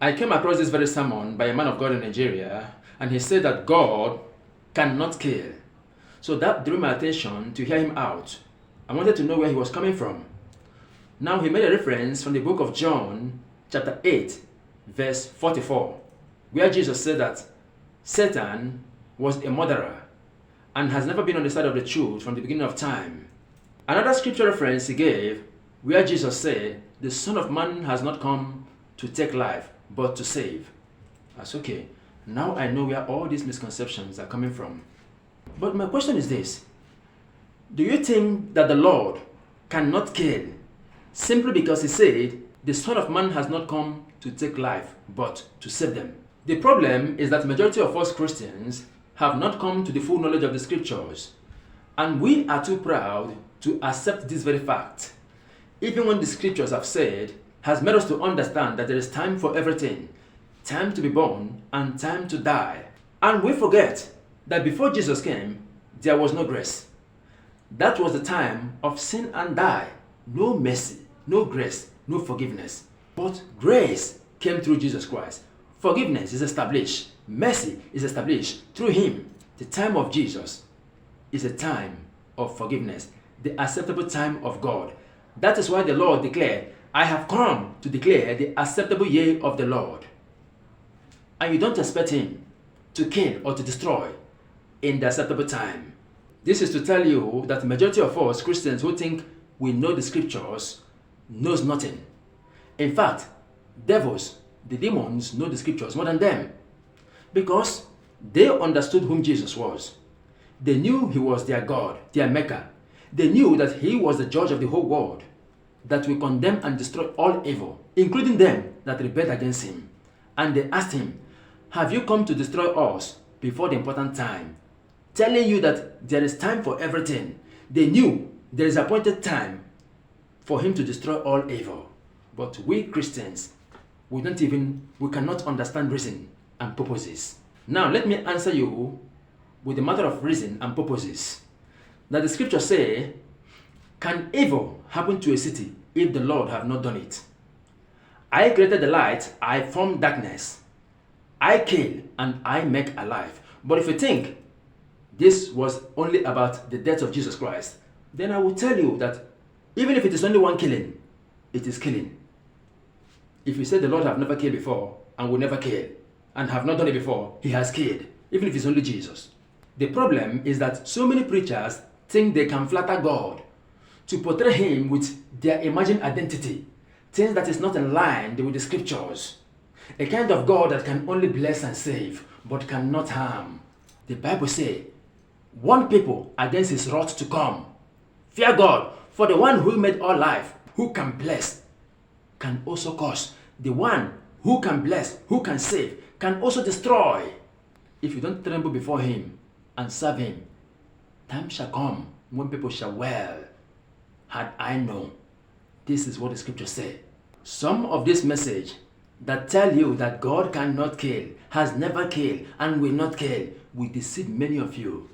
I came across this very sermon by a man of God in Nigeria, and he said that God cannot kill. So that drew my attention to hear him out. I wanted to know where he was coming from. Now he made a reference from the book of John, chapter 8, verse 44, where Jesus said that Satan was a murderer and has never been on the side of the truth from the beginning of time. Another scripture reference he gave, where Jesus said, the Son of Man has not come to take life, but to save. That's okay. Now I know where all these misconceptions are coming from. But my question is this: do you think that the Lord cannot kill simply because he said, the Son of Man has not come to take life, but to save them? The problem is that the majority of us Christians have not come to the full knowledge of the scriptures, and we are too proud to accept this very fact, even when the scriptures have said, has made us to understand that there is time for everything, time to be born and time to die. And we forget that before Jesus came, there was no grace. That was the time of sin and die. No mercy, no grace, no forgiveness. But grace came through Jesus Christ. Forgiveness is established. Mercy is established through him. The time of Jesus is a time of forgiveness, the acceptable time of God. That is why the Lord declared, I have come to declare the acceptable year of the Lord. And you don't expect him to kill or to destroy in the acceptable time. This is to tell you that the majority of us Christians who think we know the scriptures knows nothing. In fact, devils, the demons, know the scriptures more than them, because they understood whom Jesus was. They knew he was their God, their Maker. They knew that he was the judge of the whole world, that will condemn and destroy all evil, including them that rebelled against him. And they asked him, have you come to destroy us before the important time? Telling you that there is time for everything. They knew there is appointed time for him to destroy all evil. But we Christians, we cannot understand reason and purposes. Now let me answer you with a matter of reason and purposes. That the scriptures say, can evil happen to a city if the Lord have not done it? I created the light, I formed darkness. I kill and I make alive. But if you think this was only about the death of Jesus Christ, then I will tell you that even if it is only one killing, it is killing. If you say the Lord have never killed before and will never kill and have not done it before, he has killed, even if it's only Jesus. The problem is that so many preachers think they can flatter God to portray him with their imagined identity, things that is not in line with the scriptures. A kind of God that can only bless and save, but cannot harm. The Bible says, warn people against his wrath to come. Fear God, for the one who made all life, who can bless, can also curse. The one who can bless, who can save, can also destroy. If you don't tremble before him and serve him, time shall come when people shall well, had I known. This is what the scriptures say. Some of this message that tell you that God cannot kill, has never killed, and will not kill, will deceive many of you.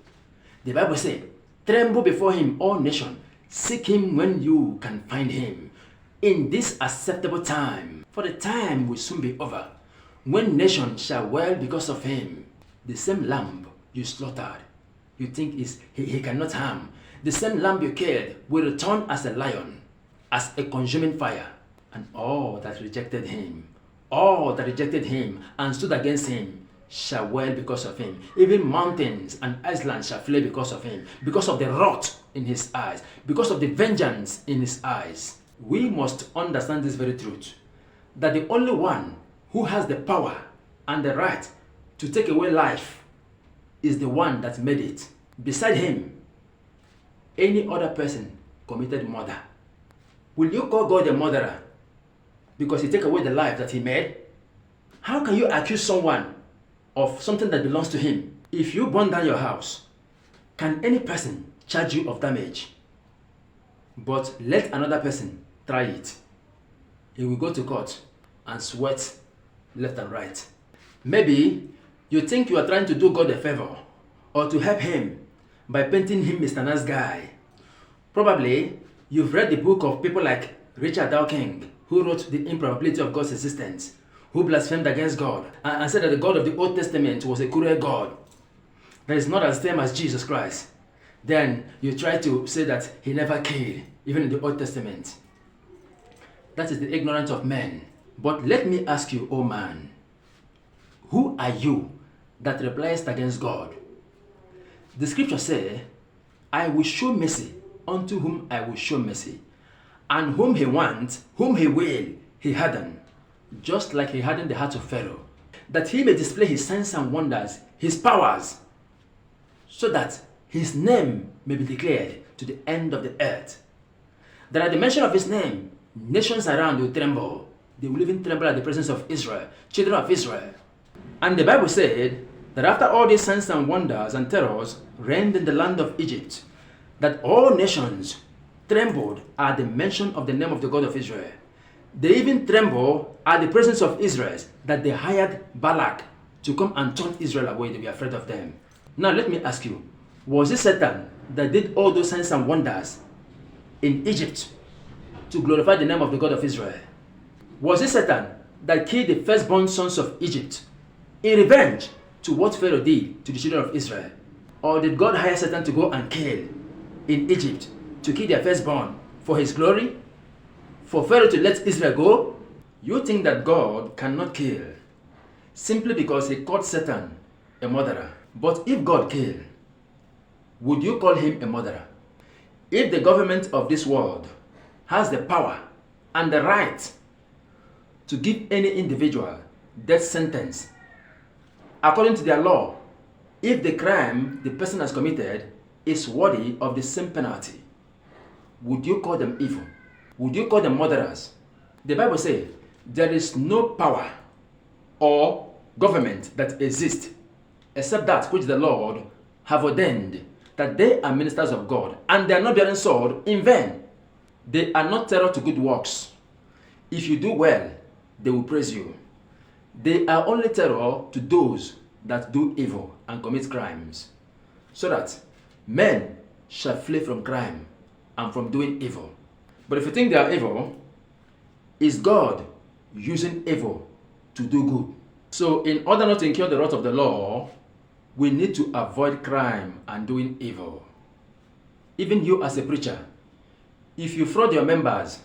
The Bible says, tremble before him, all nations. Seek him when you can find him. In this acceptable time, for the time will soon be over, when nations shall wail because of him. The same lamb you slaughtered, you think he cannot harm. The same lamb you killed will return as a lion, as a consuming fire. And all that rejected him and stood against him shall wail because of him. Even mountains and islands shall flee because of him, because of the wrath in his eyes, because of the vengeance in his eyes. We must understand this very truth, that the only one who has the power and the right to take away life is the one that made it. Beside him, any other person committed murder. Will you call God a murderer because he take away the life that he made? How can you accuse someone of something that belongs to him? If you burn down your house, can any person charge you of damage? But let another person try it. He will go to court and sweat left and right. Maybe you think you are trying to do God a favor or to help him by painting him Mr. Nice Guy. Probably you've read the book of people like Richard Dawkins, who wrote The Improbability of God's Existence, who blasphemed against God and said that the God of the Old Testament was a cruel God that is not as same as Jesus Christ. Then you try to say that he never killed, even in the Old Testament. That is the ignorance of men. But let me ask you, oh man, who are you that replies against God? The scripture says, I will show mercy unto whom I will show mercy, and whom he wants, whom he will, he harden, just like he hardened the heart of Pharaoh, that he may display his signs and wonders, his powers, so that his name may be declared to the end of the earth. That at the mention of his name, nations around will tremble. They will even tremble at the presence of Israel, children of Israel. And the Bible said that after all these signs and wonders and terrors reigned in the land of Egypt, that all nations trembled at the mention of the name of the God of Israel. They even trembled at the presence of Israel, that they hired Balak to come and turn Israel away. They were afraid of them. Now let me ask you, was it Satan that did all those signs and wonders in Egypt to glorify the name of the God of Israel? Was it Satan that killed the firstborn sons of Egypt in revenge to what Pharaoh did to the children of Israel? Or did God hire Satan to go and kill in Egypt, to kill their firstborn for his glory? For Pharaoh to let Israel go? You think that God cannot kill simply because he called Satan a murderer. But if God killed, would you call him a murderer? If the government of this world has the power and the right to give any individual death sentence according to their law, if the crime the person has committed is worthy of the same penalty, would you call them evil? Would you call them murderers? The Bible says there is no power or government that exists except that which the Lord have ordained, that they are ministers of God, and they are not bearing sword in vain. They are not terror to good works. If you do well, they will praise you. They are only terror to those that do evil and commit crimes, so that men shall flee from crime and from doing evil. But if you think they are evil, is God using evil to do good? So in order not to incur the wrath of the law, we need to avoid crime and doing evil. Even you as a preacher, if you fraud your members,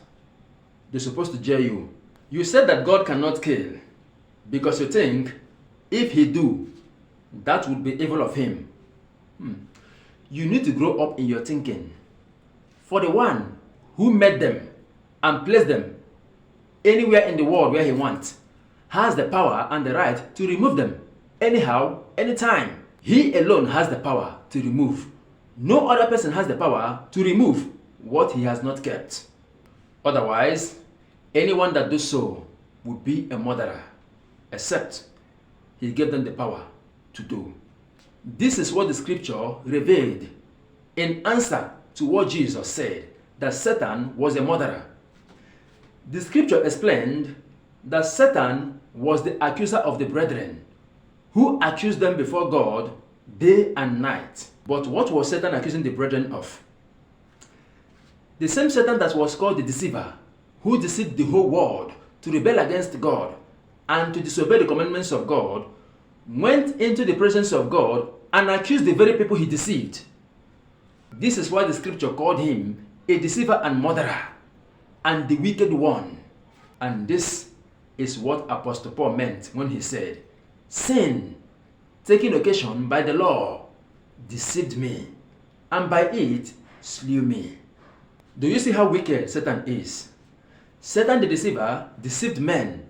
they're supposed to jail you. You said that God cannot kill because you think if he do, that would be evil of him. You need to grow up in your thinking. For the one who made them and placed them anywhere in the world where he wants, has the power and the right to remove them anyhow, anytime. He alone has the power to remove. No other person has the power to remove what he has not kept. Otherwise, anyone that does so would be a murderer, except he gave them the power to do. This is what the scripture revealed in answer to what Jesus said, that Satan was a murderer. The scripture explained that Satan was the accuser of the brethren, who accused them before God day and night. But what was Satan accusing the brethren of? The same Satan that was called the deceiver, who deceived the whole world to rebel against God and to disobey the commandments of God, went into the presence of God and accused the very people he deceived. This is why the scripture called him a deceiver and murderer and the wicked one. And this is what Apostle Paul meant when he said, sin, taking occasion by the law, deceived me, and by it slew me. Do you see how wicked Satan is? Satan the deceiver deceived men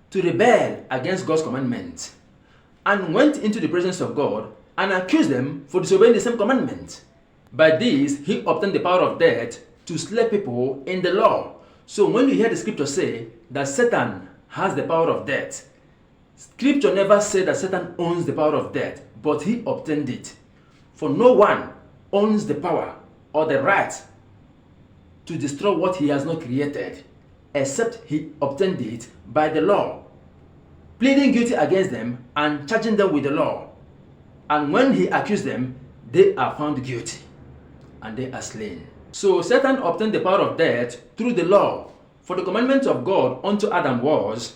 to rebel against God's commandment and went into the presence of God and accused them for disobeying the same commandment. By this, he obtained the power of death to slay people in the law. So when you hear the scripture say that Satan has the power of death, scripture never said that Satan owns the power of death, but he obtained it. For no one owns the power or the right to destroy what he has not created, except he obtained it by the law, pleading guilty against them and charging them with the law. And when he accused them, they are found guilty and they are slain. So Satan obtained the power of death through the law. For the commandment of God unto Adam was,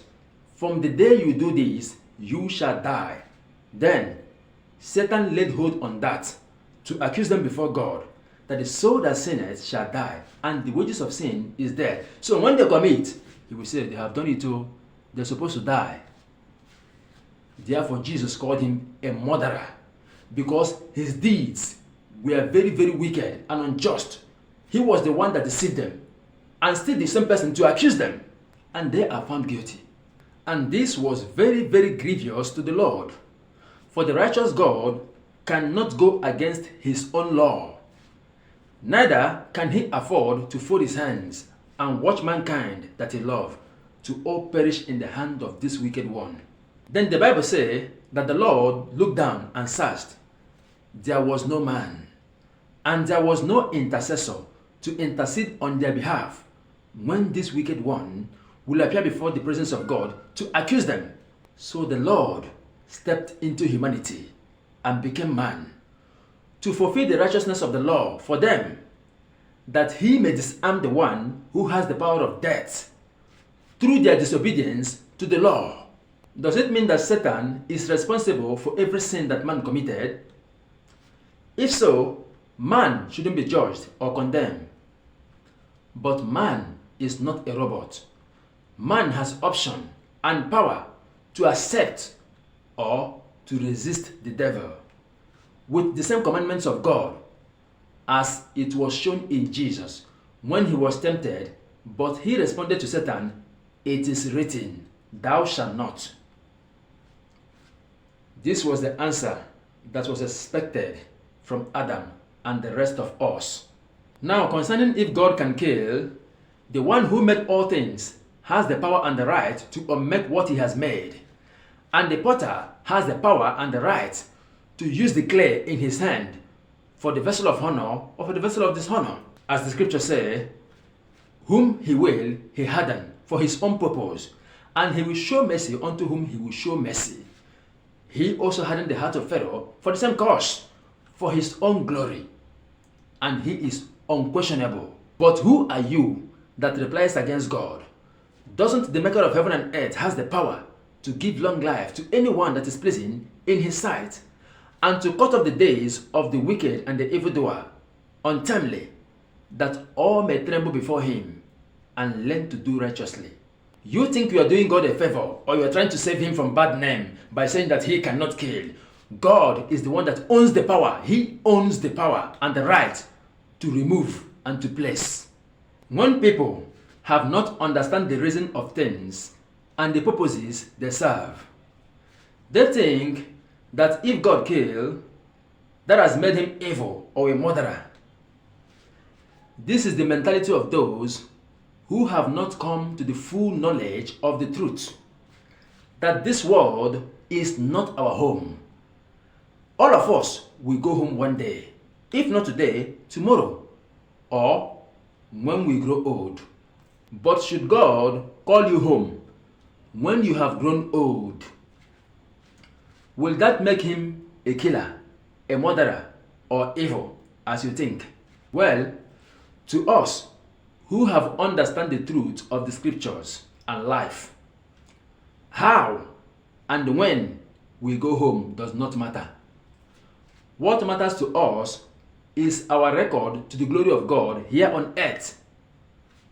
from the day you do this, you shall die. Then Satan laid hold on that to accuse them before God, that the soul that sinneth shall die, and the wages of sin is death. So when they commit, he will say, they have done it too, they're supposed to die. Therefore, Jesus called him a murderer, because his deeds were very, very wicked and unjust. He was the one that deceived them, and still the same person to accuse them, and they are found guilty. And this was very, very grievous to the Lord. For the righteous God cannot go against his own law. Neither can he afford to fold his hands and watch mankind that he loved to all perish in the hand of this wicked one. Then the Bible says that the Lord looked down and searched. There was no man, and there was no intercessor to intercede on their behalf when this wicked one will appear before the presence of God to accuse them. So the Lord stepped into humanity and became man to fulfill the righteousness of the law for them, that he may disarm the one who has the power of death through their disobedience to the law. Does it mean that Satan is responsible for every sin that man committed? If so, man shouldn't be judged or condemned. But man is not a robot. Man has option and power to accept or to resist the devil with the same commandments of God, as it was shown in Jesus when he was tempted, but he responded to Satan, "It is written, thou shalt not." This was the answer that was expected from Adam and the rest of us. Now, concerning if God can kill, the one who made all things has the power and the right to unmake what he has made. And the potter has the power and the right to use the clay in his hand for the vessel of honor or for the vessel of dishonor. As the scripture says, whom he will, he harden for his own purpose, and he will show mercy unto whom he will show mercy. He also hardened the heart of Pharaoh for the same cause, for his own glory, and he is unquestionable. But who are you that replies against God? Doesn't the maker of heaven and earth has the power to give long life to anyone that is pleasing in his sight, and to cut off the days of the wicked and the evildoer untimely, that all may tremble before him and learn to do righteously? You think you are doing God a favor, or you are trying to save him from bad name by saying that he cannot kill. God is the one that owns the power. He owns the power and the right to remove and to place. When people have not understand the reason of things and the purposes they serve, they think that if God kill, that has made him evil or a murderer. This is the mentality of those who have not come to the full knowledge of the truth, that this world is not our home. All of us will go home one day, if not today, tomorrow, or when we grow old. But should God call you home when you have grown old, will that make him a killer, a murderer, or evil, as you think? Well, to us who have understand the truth of the scriptures and life, how and when we go home does not matter. What matters to us is our record to the glory of God here on earth,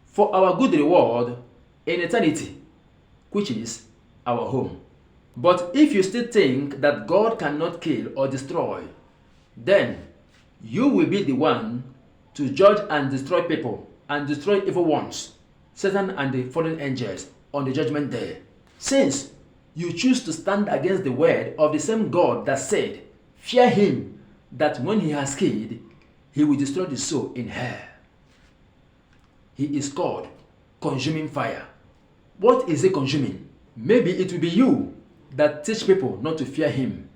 for our good reward in eternity, which is our home. But if you still think that God cannot kill or destroy, then you will be the one to judge and destroy people and destroy evil ones, Satan and the fallen angels, on the judgment day. Since you choose to stand against the word of the same God that said, fear him, that when he has killed, he will destroy the soul in hell. He is called consuming fire. What is he consuming? Maybe it will be you that teach people not to fear him